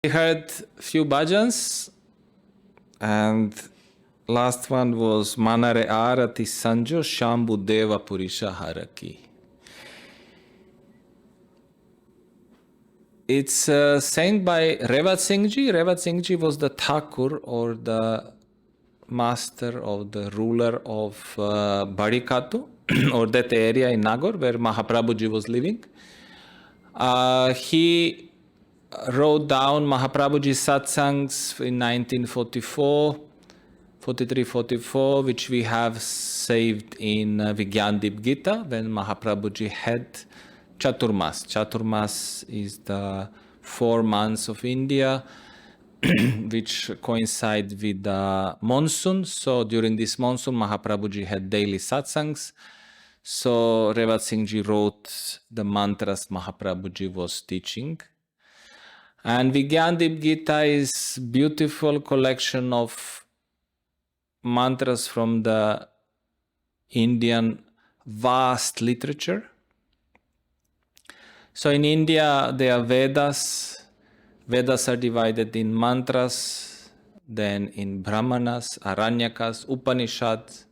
We heard few bhajans, and last one was Manare Arati Sanjo Shambhu Deva Purisha Haraki. It's sang by Revat Singh Ji. Revat Singh Ji was the Thakur or the master or the ruler of Barikatu or that area in Nagaur where Mahaprabhu Ji was living. He wrote down Mahaprabhu Ji's satsangs in 1944, 43, 44, which we have saved in Vigyandip Gita when Mahaprabhu Ji had Chaturmas. Chaturmas is the 4 months of India, which coincide with the monsoon. So during this monsoon, Mahaprabhu Ji had daily satsangs. So Revat Singh Ji wrote the mantras Mahaprabhu Ji was teaching. And Vigyandip Gita is beautiful collection of mantras from the Indian vast literature. So in India, there are Vedas. Vedas are divided in mantras, then in Brahmanas, Aranyakas, Upanishads.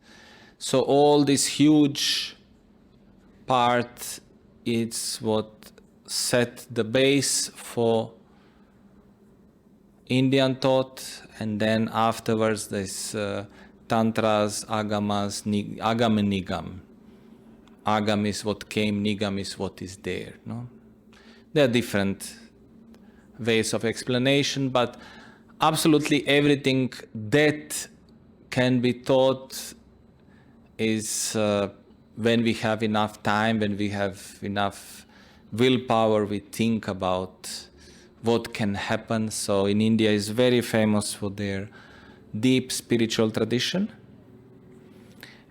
So all this huge part is what set the base for Indian thought, and then afterwards there's tantras, agamas, agam and nigam. Agam is what came, nigam is what is there. No? There are different ways of explanation, but absolutely everything that can be taught is when we have enough time, when we have enough willpower, we think about what can happen. So in India is very famous for their deep spiritual tradition.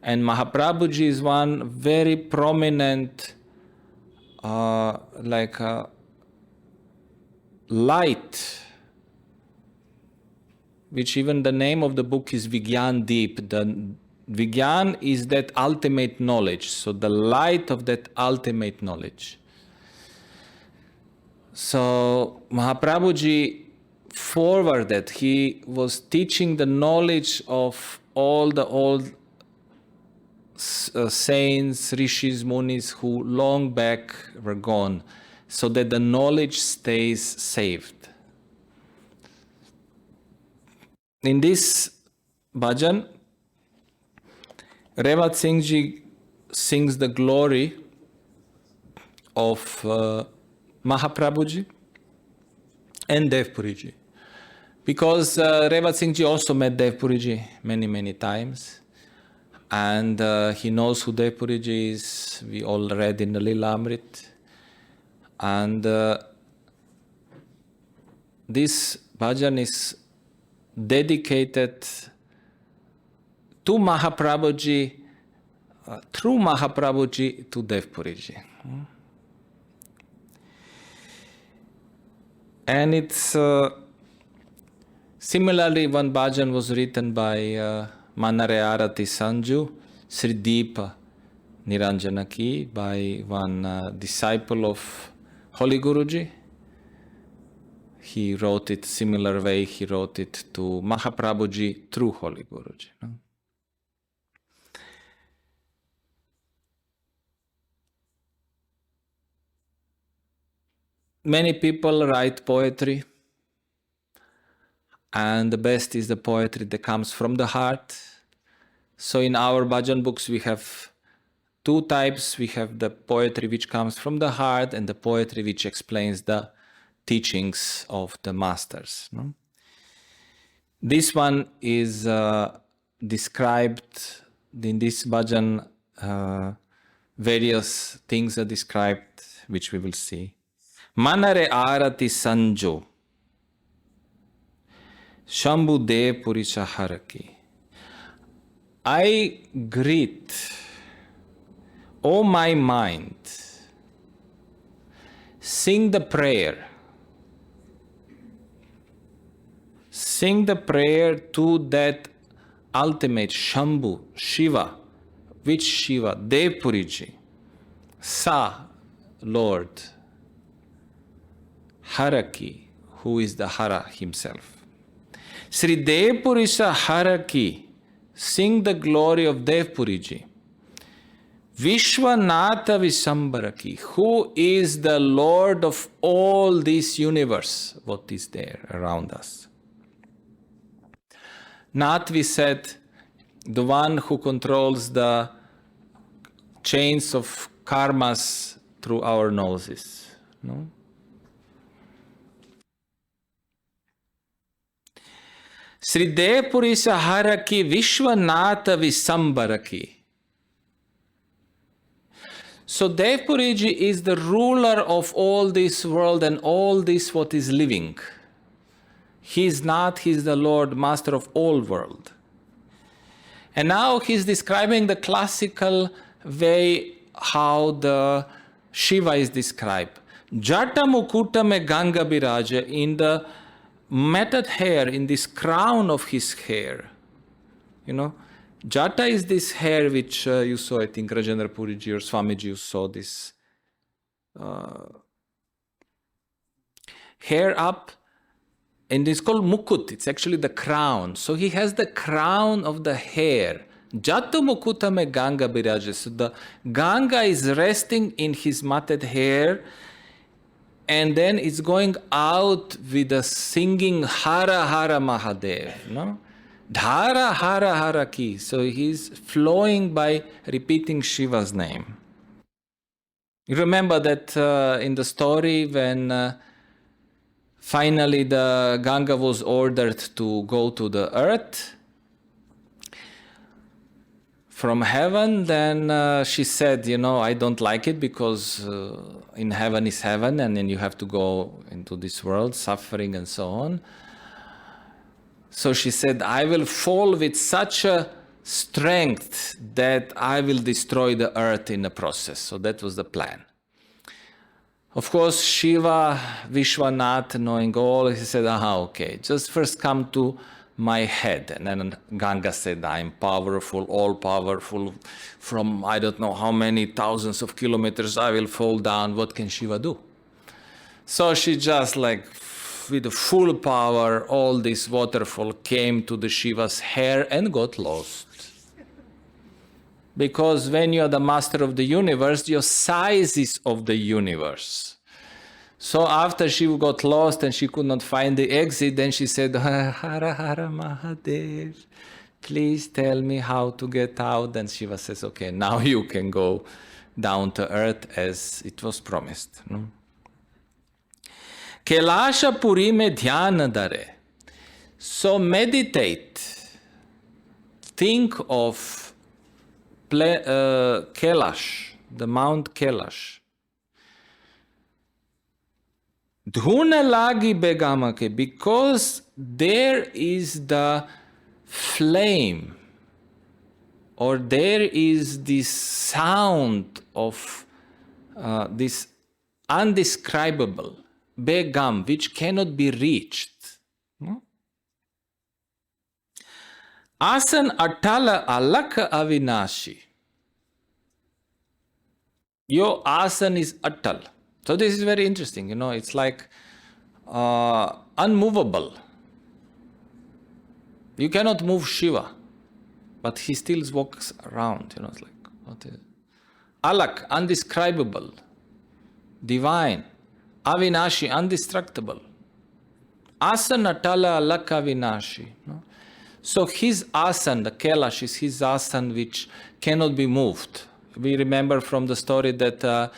And Mahaprabhu Ji is one very prominent light, which even the name of the book is Vigyan Deep. The Vigyan is that ultimate knowledge, so the light of that ultimate knowledge. So Mahaprabhu Ji forwarded, he was teaching the knowledge of all the old saints, rishis, munis who long back were gone, so that the knowledge stays saved. In this bhajan, Revat Singh Ji sings the glory of Mahaprabhu Ji and Devpuri Ji, because Revat Singh Ji also met Devpuri Ji many times, and he knows who Devpuri Ji is. We all read in the Lilamrit, and this bhajan is dedicated to Mahaprabhu Ji, through Mahaprabhu Ji to Devpuri Ji. And it's similarly one bhajan was written by Manare Arati Sanju, Sri Deepa Niranjanaki, by one disciple of Holy Guruji. He wrote it similar way, he wrote it to Mahaprabhu Ji through Holy Guruji. No? Many people write poetry, and the best is the poetry that comes from the heart. So in our bhajan books we have 2 types. We have the poetry which comes from the heart and the poetry which explains the teachings of the masters. No? This one is described in this bhajan, various things are described, which we will see. Manare Arati Sanjo Shambhu Dev Purisha Haraki. I greet, O my mind, sing the prayer. Sing the prayer to that ultimate Shambhu, Shiva. Which Shiva? Devpuri Ji. Sa, Lord. Haraki, who is the Hara himself. Sri Devpurisa Hara ki, sing the glory of Devpuriji. Vishwanatha Visambaraki, who is the Lord of all this universe, what is there around us. Nath, we said, the one who controls the chains of karmas through our noses. No? Sri Devpurisa Haraki Vishwanatha Visambaraki. So Devpuriji is the ruler of all this world and all this what is living. He is not, he is the Lord, master of all world. And now he's describing the classical way how the Shiva is described. Jata Mukuta me Ganga Biraja, in the matted hair, in this crown of his hair. You know, Jata is this hair which you saw, I think Rajendra Puriji or Swamiji, you saw this hair up, and it's called Mukut. It's actually the crown. So he has the crown of the hair. Jata Mukuta me Ganga Biraja. So the Ganga is resting in his matted hair, and then it's going out with the singing Hara Hara Mahadev. No? Dhara Hara Hara Ki. So he's flowing by repeating Shiva's name. You remember that in the story when finally the Ganga was ordered to go to the earth from heaven, then she said, you know, I don't like it because in heaven is heaven and then you have to go into this world, suffering and so on. So she said, I will fall with such a strength that I will destroy the earth in the process. So that was the plan. Of course, Shiva, Vishwanath, knowing all, he said, okay, just first come to my head. And then Ganga said, I'm powerful, all powerful. From I don't know how many thousands of kilometers I will fall down. What can Shiva do? So she just like, with the full power, all this waterfall came to the Shiva's hair and got lost. Because when you are the master of the universe, your size is of the universe. So after she got lost and she could not find the exit, then she said, Hara Hara Mahadev, please tell me how to get out. And Shiva says, okay, now you can go down to earth as it was promised. No? Kailasha Puri me dhyana dare. So meditate. Think of Kailash, the Mount Kailash. Dhuna lagi begamake, because there is the flame, or there is this sound of this undescribable begam, which cannot be reached. No? Asan atala alaka avinashi. Your asan is atal. So this is very interesting, you know, it's like unmovable. You cannot move Shiva, but he still walks around, you know, it's like, what is it? Alak, undescribable, divine, avinashi, indestructible. Asana tala alak avinashi. No? So his asan, the Kailash, is his asan which cannot be moved. We remember from the story that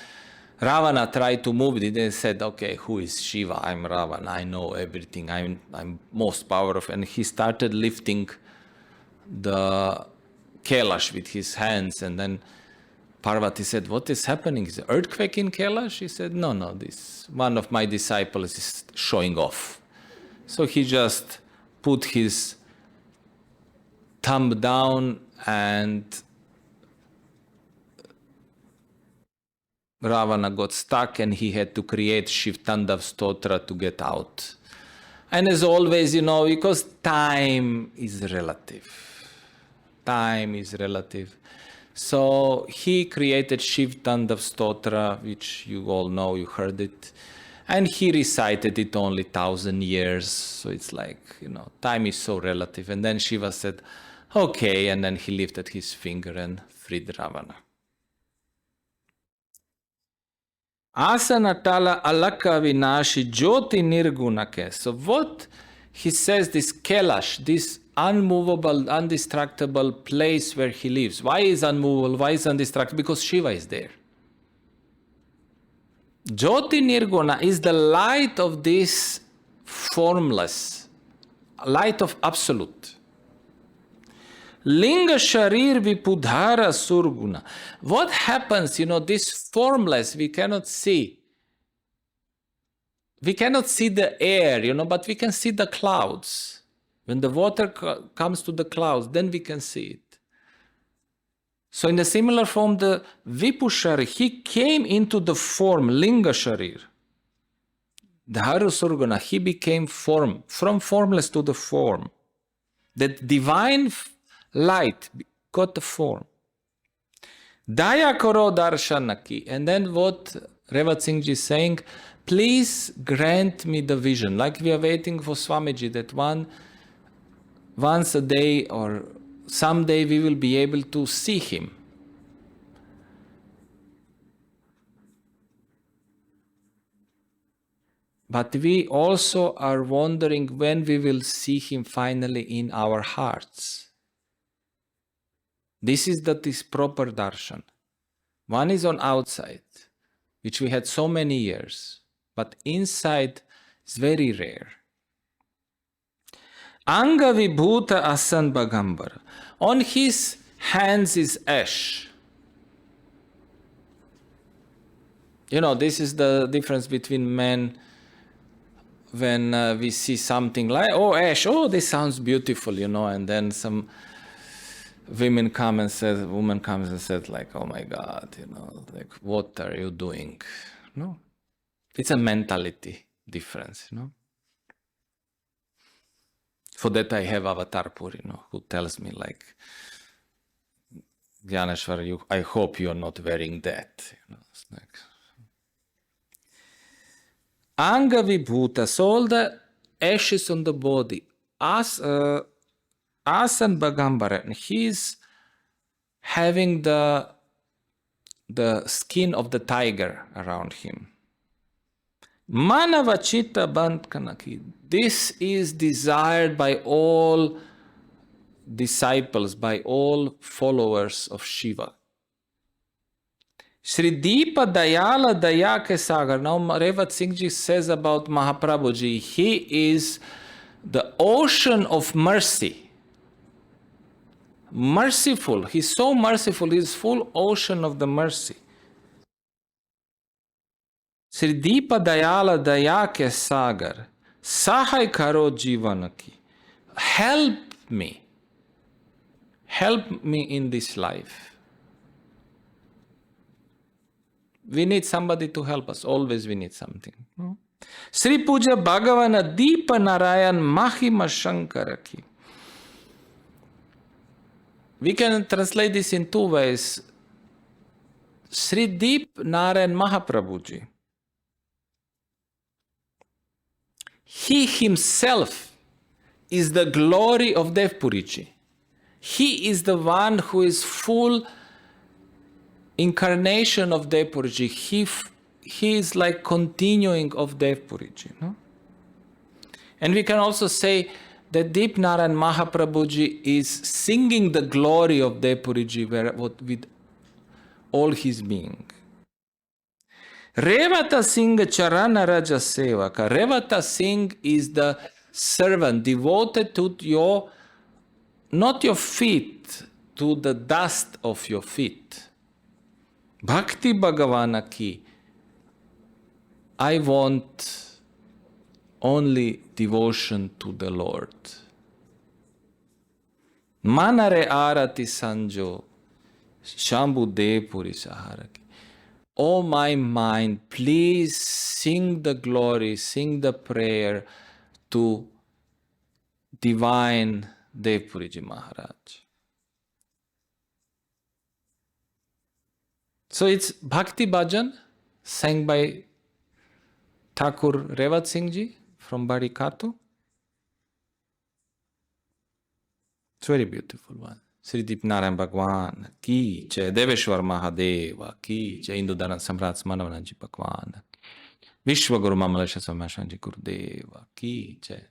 Ravana tried to move it and said, okay, who is Shiva? I'm Ravana, I know everything, I'm most powerful. And he started lifting the Kailash with his hands, and then Parvati said, what is happening? Is there an earthquake in Kailash? He said, no, this one of my disciples is showing off. So he just put his thumb down and Ravana got stuck and he had to create Shiv Tandav Stotra to get out. And as always, you know, because time is relative. Time is relative. So he created Shiv Tandav Stotra, which you all know, you heard it. And he recited it only 1,000 years. So it's like, time is so relative. And then Shiva said, okay. And then he lifted his finger and freed Ravana. Asanatala alaka vinashi jyoti nirgunake. So what he says, this Kailash, this unmovable, indestructible place where he lives. Why is unmovable? Why is indestructible? Because Shiva is there. Jyoti Nirguna is the light of this formless, light of absolute. Linga Sharir Vipudhara Surguna. What happens, this formless, we cannot see. We cannot see the air, but we can see the clouds. When the water comes to the clouds, then we can see it. So in a similar form, the Vipushari, he came into the form, Linga Sharir. Dharu Surguna, he became form, from formless to the form. That divine light got the form. Daya Karo Darshanaki. And then what Revat Singh Ji is saying, please grant me the vision. Like we are waiting for Swamiji, that once a day or someday we will be able to see him. But we also are wondering when we will see him finally in our hearts. This is this proper darshan. One is on outside, which we had so many years, but inside is very rare. Anga Vibhuta Asan Bagambara. On his hands is ash. This is the difference between men when we see something like, oh, ash, oh, this sounds beautiful, and then some woman comes and says like, oh my God, like, what are you doing? No, it's a mentality difference, For that I have Avatar Puri, who tells me like, Gyaneshwar, I hope you're not wearing that. It's like, Anga Vibhuta, so all the ashes on the body. Asan Bagambara, he's having the skin of the tiger around him. Manavachita Bandkanaki. This is desired by all disciples, by all followers of Shiva. Sri Deepa Dayala Dayake Sagar. Now Revat Singh Ji says about Mahaprabhuji, he is the ocean of mercy. Merciful. He's so merciful. He's full ocean of the mercy. Sri Deepa Dayala Dayake Sagar. Sahai Karo Jivanaki. Help me. Help me in this life. We need somebody to help us. Always we need something. Sri Puja Bhagavana Deepa Narayan Mahima Shankaraki. We can translate this in two ways. Sri Deep Narayan Mahaprabhuji. He himself is the glory of Devpuriji. He is the one who is full incarnation of Devpuriji. He is like continuing of Devpuriji. No? And we can also say that Deep Narayan Mahaprabhuji is singing the glory of Devpuriji with all his being. Revata Singh Charana Raja Sevaka. Revata Singh is the servant devoted to not your feet, to the dust of your feet. Bhakti Bhagavana ki. I want only devotion to the Lord. Manare Arati Sanjo Shambhu Devpuri Saharaki. Oh my mind, please sing the glory, sing the prayer to divine Devpuriji Maharaj. So it's Bhakti Bhajan sang by Thakur Revat Singh ji from Barikato. It's very beautiful one. Sri Deep Narayan Bhagwan ki jai, Deveshwar Mahadeva ki jai, Hindu Dharma Samrat Manavananji Bhagwan, Vishwa Guru Mamalasha Samashanji Gurudeva ki jai.